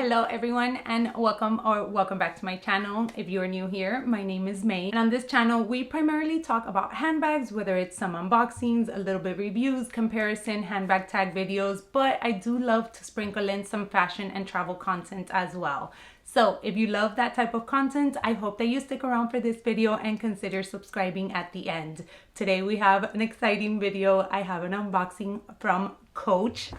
Hello everyone and welcome back to my channel. If you're new here, my name is May, and on this channel we primarily talk about handbags, whether it's some unboxings, a little bit reviews, comparison, handbag tag videos, but I do love to sprinkle in some fashion and travel content as well. So if you love that type of content, I hope that you stick around for this video and consider subscribing at the end. Today we have an exciting video. I have an unboxing from Coach.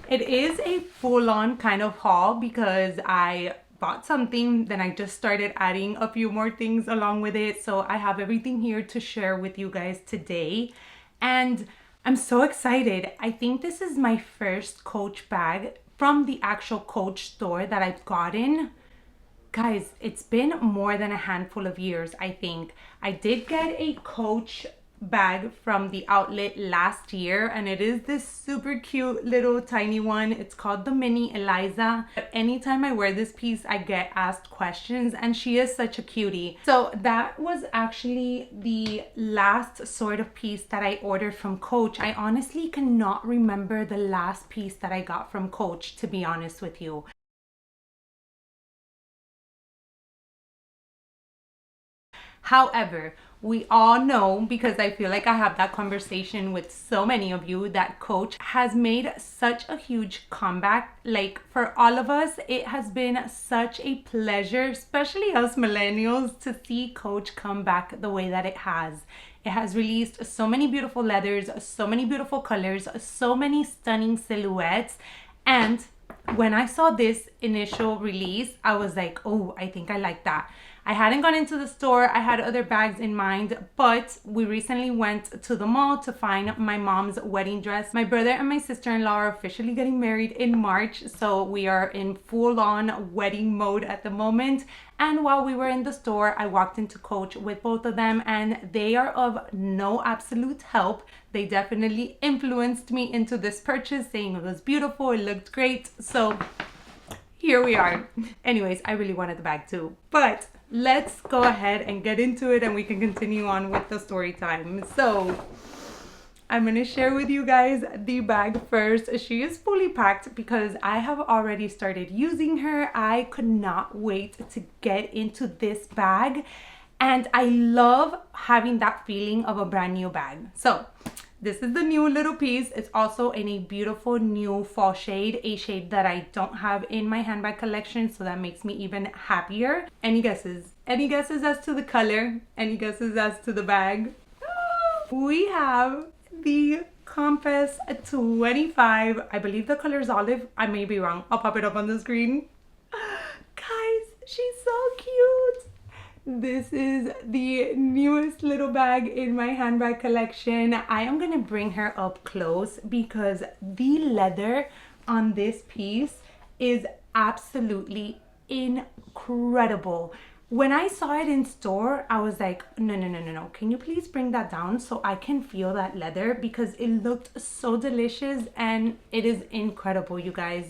It is a full-on kind of haul because I bought something, then I just started adding a few more things along with it. So I have everything here to share with you guys today. And I'm so excited. I think this is my first Coach bag from the actual Coach store that I've gotten. Guys, it's been more than a handful of years, I think. I did get a Coach bag from the outlet last year, and it is this super cute little tiny one. It's called the Mini Eliza. Anytime I wear this piece, I get asked questions, and she is such a cutie. So that was actually the last sort of piece that I ordered from Coach. I honestly cannot remember the last piece that I got from Coach, to be honest with you. However, we all know, because I feel like I have that conversation with so many of you, that Coach has made such a huge comeback. Like, for all of us, it has been such a pleasure, especially us millennials, to see Coach come back the way that it has. It has released so many beautiful leathers, so many beautiful colors, so many stunning silhouettes. And when I saw this initial release, I was like, oh, I think I like that. I hadn't gone into the store. I had other bags in mind, but we recently went to the mall to find my mom's wedding dress. My brother and my sister-in-law are officially getting married in March, so we are in full-on wedding mode at the moment. And while we were in the store, I walked into Coach with both of them, and they are of no absolute help. They definitely influenced me into this purchase, saying it was beautiful, it looked great. So here we are. Anyways, I really wanted the bag too, but let's go ahead and get into it and we can continue on with the story time. So I'm gonna share with you guys the bag first. She is fully packed because I have already started using her. I could not wait to get into this bag, and I love having that feeling of a brand new bag. So this is the new little piece. It's also in a beautiful new fall shade, a shade that I don't have in my handbag collection, so that makes me even happier. Any guesses? Any guesses as to the color? Any guesses as to the bag? We have the Compass 25. I believe the color is olive. I may be wrong. I'll pop it up on the screen. Guys, she's so cute. This is the newest little bag in my handbag collection. I am gonna bring her up close because the leather on this piece is absolutely incredible. When I saw it in store, I was like, no. Can you please bring that down so I can feel that leather? Because it looked so delicious and it is incredible, you guys.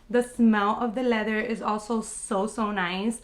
The smell of the leather is also so nice.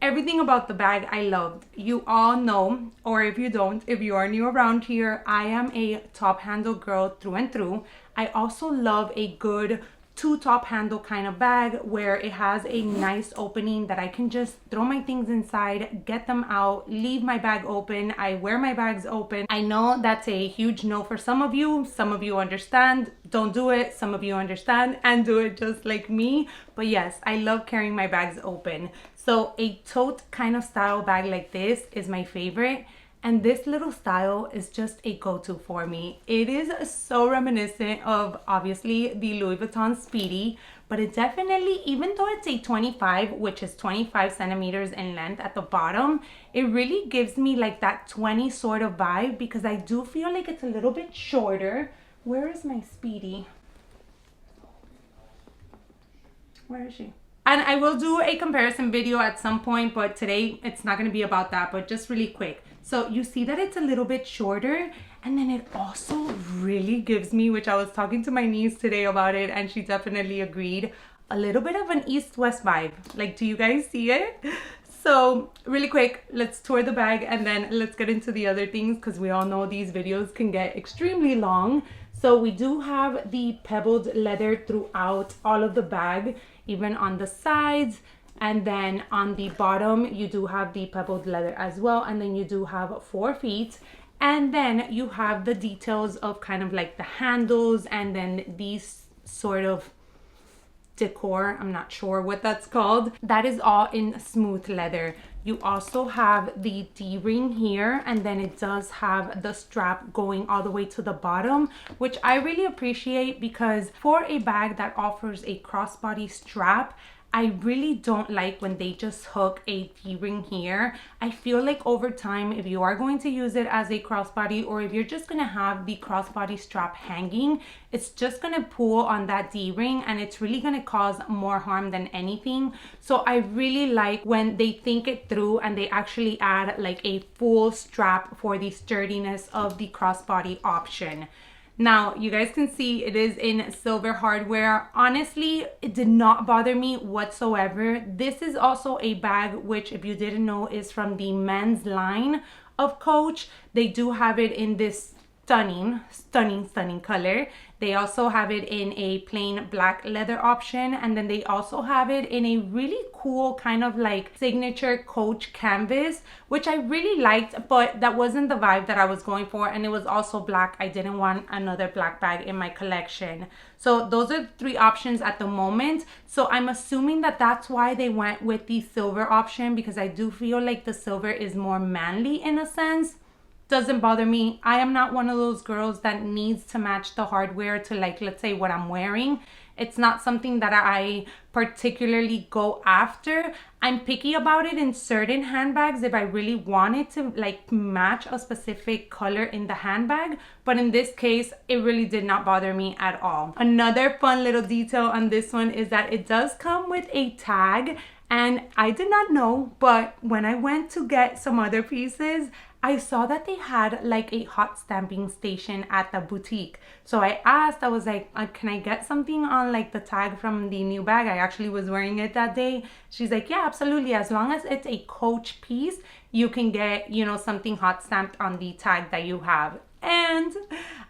Everything about the bag I loved. You all know, or if you don't, if you are new around here, I am a top handle girl through and through. I also love a good two top handle kind of bag where it has a nice opening that I can just throw my things inside, get them out, leave my bag open. I wear my bags open. I know that's a huge no for some of you. Some of you understand, don't do it. Some of you understand and do it just like me. But yes, I love carrying my bags open. So a tote kind of style bag like this is my favorite. And this little style is just a go-to for me. It is so reminiscent of, obviously, the Louis Vuitton Speedy, but it definitely, even though it's a 25, which is 25 centimeters in length at the bottom, it really gives me like that 20 sort of vibe because I do feel like it's a little bit shorter. Where is my Speedy? Where is she? And I will do a comparison video at some point, but today it's not going to be about that, but just really quick. So you see that it's a little bit shorter, and then it also really gives me, which I was talking to my niece today about it, and she definitely agreed, a little bit of an east-west vibe. Like, do you guys see it? So really quick, let's tour the bag and then let's get into the other things because we all know these videos can get extremely long. So we do have the pebbled leather throughout all of the bag, even on the sides. And then on the bottom, you do have the pebbled leather as well. And then you do have 4 feet. And then you have the details of kind of like the handles and then these sort of decor. I'm not sure what that's called. That is all in smooth leather. You also have the D-ring here, and then it does have the strap going all the way to the bottom, which I really appreciate because for a bag that offers a crossbody strap, I really don't like when they just hook a D-ring here. I feel like over time, if you are going to use it as a crossbody or if you're just gonna have the crossbody strap hanging, it's just gonna pull on that D-ring and it's really gonna cause more harm than anything. So I really like when they think it through and they actually add like a full strap for the sturdiness of the crossbody option. Now, you guys can see it is in silver hardware. Honestly, it did not bother me whatsoever. This is also a bag which, if you didn't know, is from the men's line of Coach. They do have it in this stunning color. They also have it in a plain black leather option, and then they also have it in a really cool kind of like signature Coach canvas, which I really liked, but that wasn't the vibe that I was going for, and it was also black. I didn't want another black bag in my collection. So those are 3 options at the moment. So I'm assuming that that's why they went with the silver option, because I do feel like the silver is more manly in a sense. Doesn't bother me. I am not one of those girls that needs to match the hardware to, like, let's say what I'm wearing. It's not something that I particularly go after. I'm picky about it in certain handbags if I really wanted to like match a specific color in the handbag, but in this case it really did not bother me at all. Another fun little detail on this one is that it does come with a tag, and I did not know, but when I went to get some other pieces, I saw that they had like a hot stamping station at the boutique. So I asked, I was like, can I get something on like the tag from the new bag? I actually was wearing it that day. She's like, yeah, absolutely. As long as it's a Coach piece, you can get, you know, something hot stamped on the tag that you have. And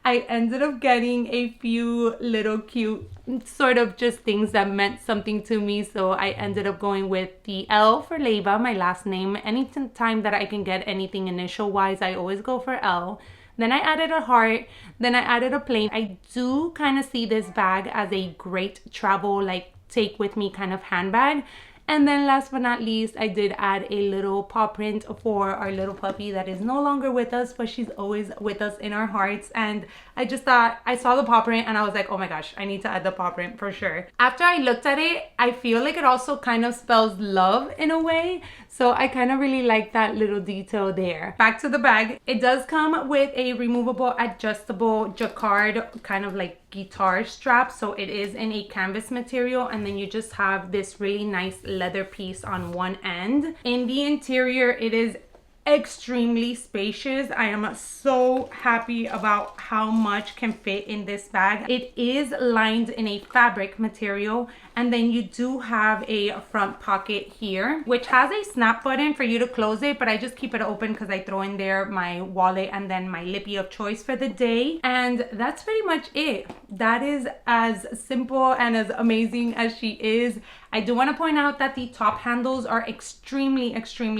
I ended up getting a few little cute sort of just things that meant something to me. So I ended up going with the L for Leva, my last name. Any time that I can get anything initial wise, I always go for L. Then I added a heart, then I added a plane. I do kind of see this bag as a great travel, like take with me kind of handbag. And then last but not least, I did add a little paw print for our little puppy that is no longer with us, but she's always with us in our hearts. And I just thought, I saw the paw print and I was like, oh my gosh, I need to add the paw print for sure. After I looked at it, I feel like it also kind of spells love in a way. So I kind of really like that little detail there. Back to the bag. It does come with a removable adjustable jacquard kind of like guitar strap. So it is in a canvas material, and then you just have this really nice leather piece on one end. In the interior, it is extremely spacious. I am so happy about how much can fit in this bag. It is lined in a fabric material, and then you do have a front pocket here which has a snap button for you to close it, but I just keep it open because I throw in there my wallet and then my lippy of choice for the day. And that's pretty much it. That is as simple and as amazing as she is. I do want to point out that the top handles are extremely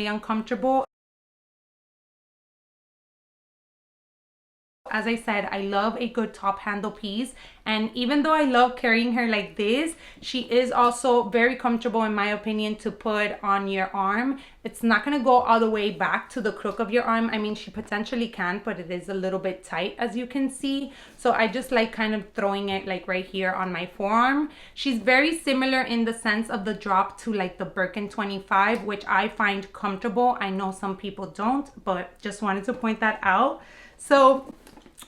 uncomfortable. As I said, I love a good top handle piece, and even though I love carrying her like this, she is also very comfortable in my opinion to put on your arm. It's not going to go all the way back to the crook of your arm. I mean, she potentially can, but it is a little bit tight as you can see. So I just like kind of throwing it like right here on my forearm. She's very similar in the sense of the drop to like the Birkin 25, which I find comfortable. I know some people don't, but just wanted to point that out. So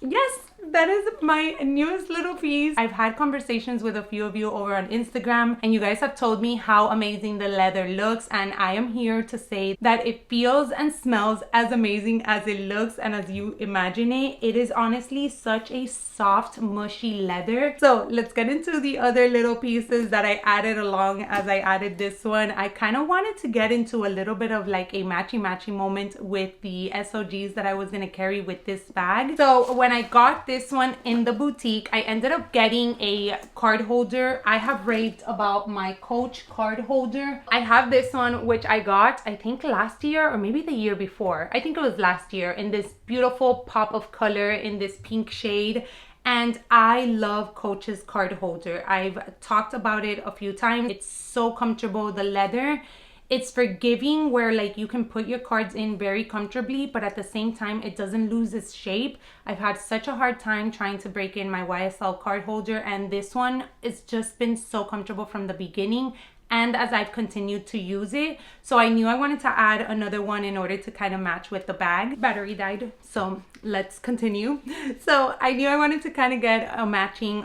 yes, that is my newest little piece. I've had conversations with a few of you over on Instagram, and you guys have told me how amazing the leather looks, and I am here to say that it feels and smells as amazing as it looks and as you imagine it. It is honestly such a soft, mushy leather. So let's get into the other little pieces that I added along as I added this one. I kind of wanted to get into a little bit of like a matchy moment with the SOGs that I was going to carry with this bag. So when I got this this one in the boutique. I ended up getting a card holder. I have raved about my Coach card holder. I have this one, which I got, I think last year or maybe the year before. I think it was last year, in this beautiful pop of color in this pink shade. And I love Coach's card holder. I've talked about it a few times. It's so comfortable. The leather, it's forgiving, where like you can put your cards in very comfortably, but at the same time it doesn't lose its shape. I've had such a hard time trying to break in my YSL card holder, and this one it's just been so comfortable from the beginning and as I've continued to use it. So I knew I wanted to add another one in order to kind of match with the bag. Battery died, so let's continue. So I knew I wanted to kind of get a matching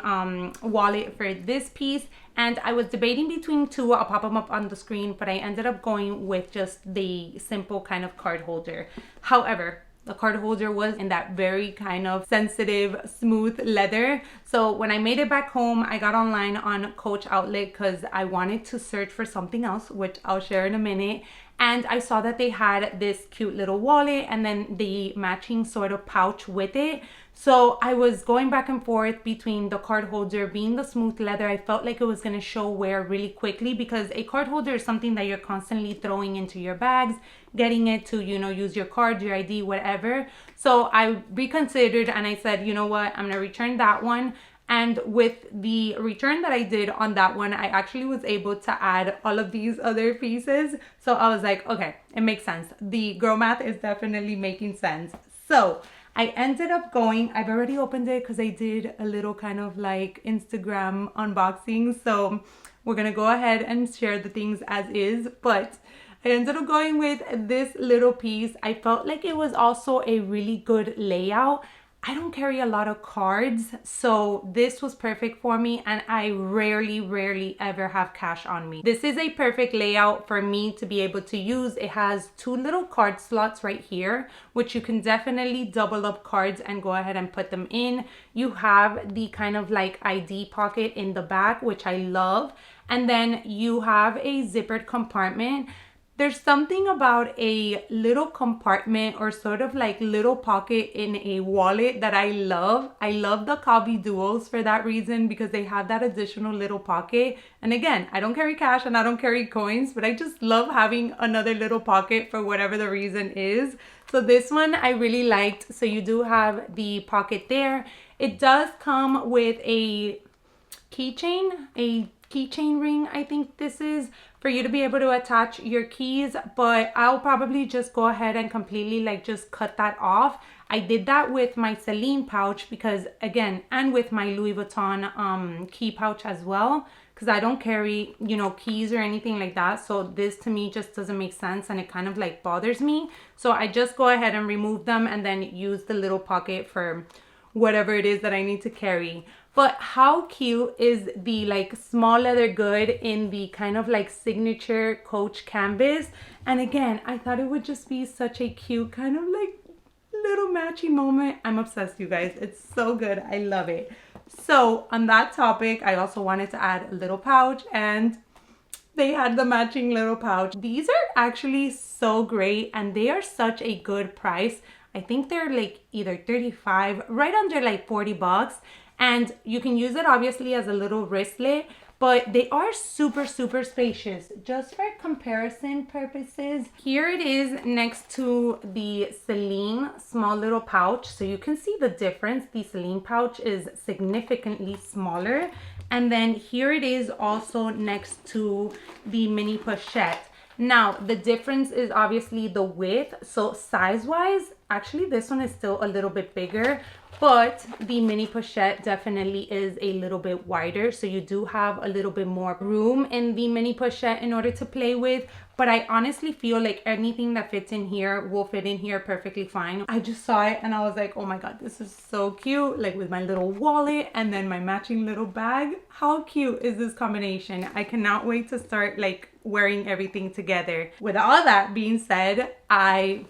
wallet for this piece, and I was debating between two. I'll pop them up on the screen, but I ended up going with just the simple kind of card holder. However, the card holder was in that very kind of sensitive, smooth leather. So when I made it back home, I got online on Coach Outlet because I wanted to search for something else, which I'll share in a minute. And I saw that they had this cute little wallet and then the matching sort of pouch with it. So I was going back and forth between the card holder being the smooth leather. I felt like it was going to show wear really quickly, because a card holder is something that you're constantly throwing into your bags, getting it to, you know, use your card, your ID, whatever. So I reconsidered and I said, you know what, I'm going to return that one. And with the return that I did on that one, I actually was able to add all of these other pieces. So I was like, okay, it makes sense. The girl math is definitely making sense. So I ended up going, I've already opened it because I did a little kind of like Instagram unboxing. So we're going to go ahead and share the things as is. But I ended up going with this little piece. I felt like it was also a really good layout. I don't carry a lot of cards, so this was perfect for me, and I rarely ever have cash on me. This is a perfect layout for me to be able to use. It has two little card slots right here, which you can definitely double up cards and go ahead and put them in. You have the kind of like ID pocket in the back, which I love, and then you have a zippered compartment. There's something about a little compartment or sort of like little pocket in a wallet that I love. I love the Calvi Duos for that reason, because they have that additional little pocket. And again, I don't carry cash and I don't carry coins, but I just love having another little pocket for whatever the reason is. So this one I really liked. So you do have the pocket there. It does come with a keychain ring, I think this is, for you to be able to attach your keys, but I'll probably just go ahead and completely like just cut that off. I did that with my Celine pouch because, again, and with my Louis Vuitton key pouch as well, because I don't carry, you know, keys or anything like that. So this to me just doesn't make sense and it kind of like bothers me. So I just go ahead and remove them and then use the little pocket for whatever it is that I need to carry. But how cute is the like small leather good in the kind of like signature Coach canvas? And again, I thought it would just be such a cute kind of like little matching moment. I'm obsessed, you guys. It's so good. I love it. So on that topic, I also wanted to add a little pouch, and they had the matching little pouch. These are actually so great and they are such a good price. I think they're like either 35, right under like 40 bucks. And you can use it obviously as a little wristlet, but they are super spacious. Just for comparison purposes, here it is next to the Celine small little pouch. So you can see the difference. The Celine pouch is significantly smaller. And then here it is also next to the mini pochette. Now, the difference is obviously the width. So size-wise, actually this one is still a little bit bigger, but the mini pochette definitely is a little bit wider. So you do have a little bit more room in the mini pochette in order to play with. But I honestly feel like anything that fits in here will fit in here perfectly fine. I just saw it and I was like, oh my God, this is so cute. Like with my little wallet and then my matching little bag. How cute is this combination? I cannot wait to start like wearing everything together. With all that being said, I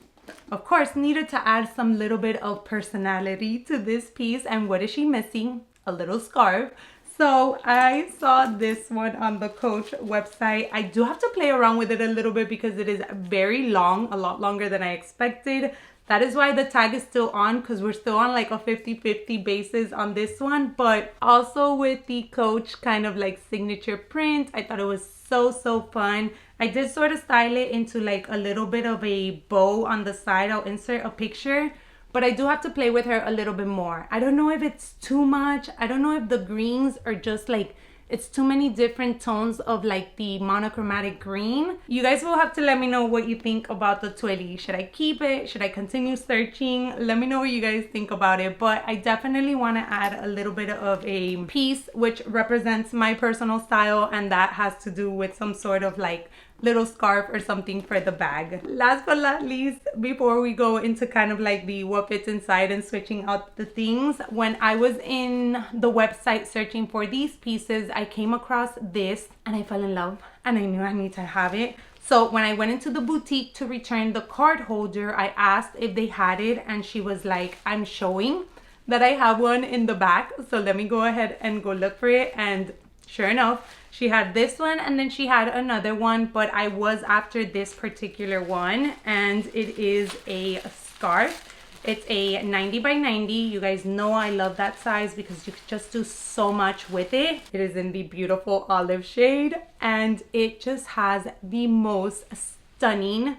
of course needed to add some little bit of personality to this piece. And what is she missing? A little scarf. So I saw this one on the Coach website. I do have to play around with it a little bit because it is very long, a lot longer than I expected. That is why the tag is still on, because we're still on like a 50-50 basis on this one. But also with the Coach kind of like signature print, I thought it was so fun. I did sort of style it into like a little bit of a bow on the side. I'll insert a picture, but I do have to play with her a little bit more. I don't know if it's too much. I don't know if the greens are just like, it's too many different tones of like the monochromatic green. You guys will have to let me know what you think about the twilly. Should I keep it? Should I continue searching? Let me know what you guys think about it. But I definitely want to add a little bit of a piece which represents my personal style, and that has to do with some sort of like little scarf or something for the bag. Last but not least, before we go into kind of like the what fits inside and switching out the things, when I was in the website searching for these pieces, I came across this and I fell in love and I knew I need to have it. So when I went into the boutique to return the card holder, I asked if they had it, and she was like, I'm showing that I have one in the back, so let me go ahead and go look for it. And sure enough, she had this one, and then she had another one, but I was after this particular one, and it is a scarf. It's a 90 by 90. You guys know I love that size because you can just do so much with it. It is in the beautiful olive shade, and it just has the most stunning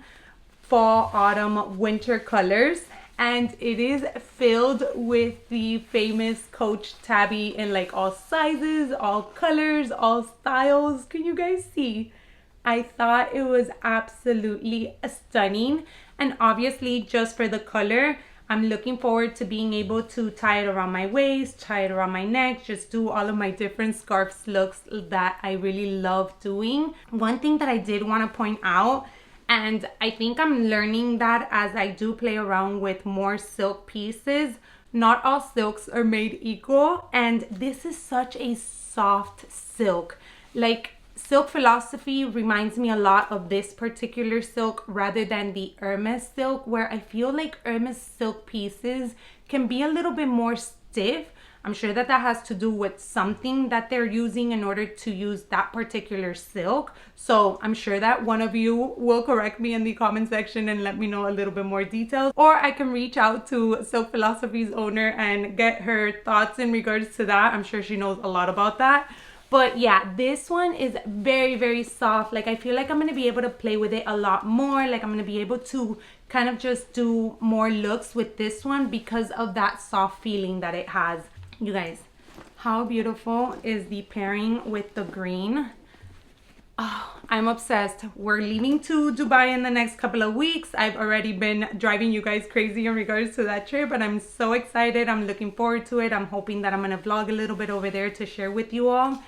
fall, autumn, winter colors. And it is filled with the famous Coach tabby in like all sizes, all colors, all styles. Can you guys see? I thought it was absolutely stunning. And obviously just for the color, I'm looking forward to being able to tie it around my waist, tie it around my neck, just do all of my different scarves looks that I really love doing. One thing that I did want to point out, and I think I'm learning that as I do play around with more silk pieces, not all silks are made equal. And this is such a soft silk. Like, silk philosophy reminds me a lot of this particular silk rather than the Hermes silk, where I feel like Hermes silk pieces can be a little bit more stiff. I'm sure that that has to do with something that they're using in order to use that particular silk. So I'm sure that one of you will correct me in the comment section and let me know a little bit more details. Or I can reach out to Silk Philosophy's owner and get her thoughts in regards to that. I'm sure she knows a lot about that. But yeah, this one is very soft. Like, I feel like I'm going to be able to play with it a lot more. Like, I'm going to be able to kind of just do more looks with this one because of that soft feeling that it has. You guys, how beautiful is the pairing with the green? Oh, I'm obsessed. We're leaving to Dubai in the next couple of weeks. I've already been driving you guys crazy in regards to that trip, but I'm so excited. I'm looking forward to it. I'm hoping that I'm going to vlog a little bit over there to share with you all.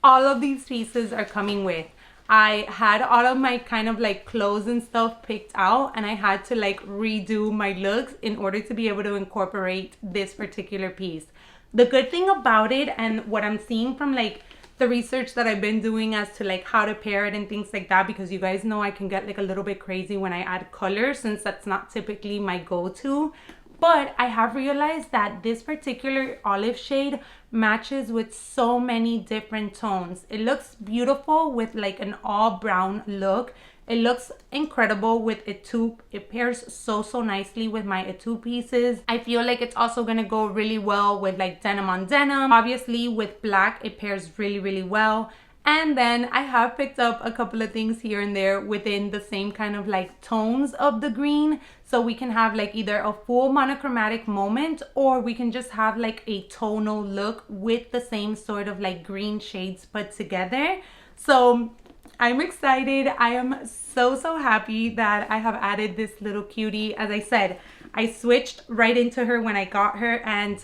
All of these pieces are coming with. I had all of my kind of like clothes and stuff picked out, and I had to like redo my looks in order to be able to incorporate this particular piece. The good thing about it, and what I'm seeing from like the research that I've been doing as to like how to pair it and things like that, because you guys know I can get like a little bit crazy when I add color, since that's not typically my go-to. But I have realized that this particular olive shade matches with so many different tones. It looks beautiful with like an all brown look. It looks incredible with etoupe. It pairs so nicely with my etoupe pieces. I feel like it's also gonna go really well with like denim on denim. Obviously with black, it pairs really well. And then I have picked up a couple of things here and there within the same kind of like tones of the green. So we can have like either a full monochromatic moment, or we can just have like a tonal look with the same sort of like green shades put together. So I'm excited. I am so happy that I have added this little cutie. As I said, I switched right into her when I got her, and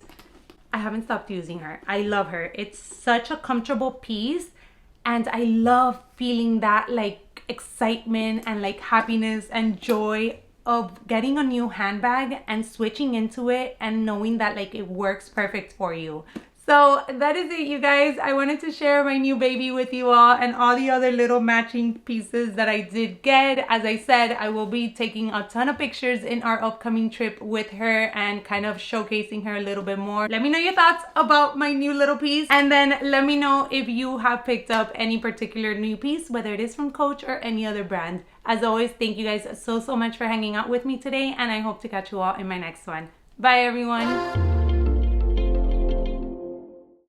I haven't stopped using her. I love her. It's such a comfortable piece, and I love feeling that like excitement and like happiness and joy of getting a new handbag and switching into it and knowing that like it works perfect for you. So that is it, you guys. I wanted to share my new baby with you all and all the other little matching pieces that I did get. As I said, I will be taking a ton of pictures in our upcoming trip with her and kind of showcasing her a little bit more. Let me know your thoughts about my new little piece, and then let me know if you have picked up any particular new piece, whether it is from Coach or any other brand. As always, thank you guys so much for hanging out with me today, and I hope to catch you all in my next one. Bye everyone.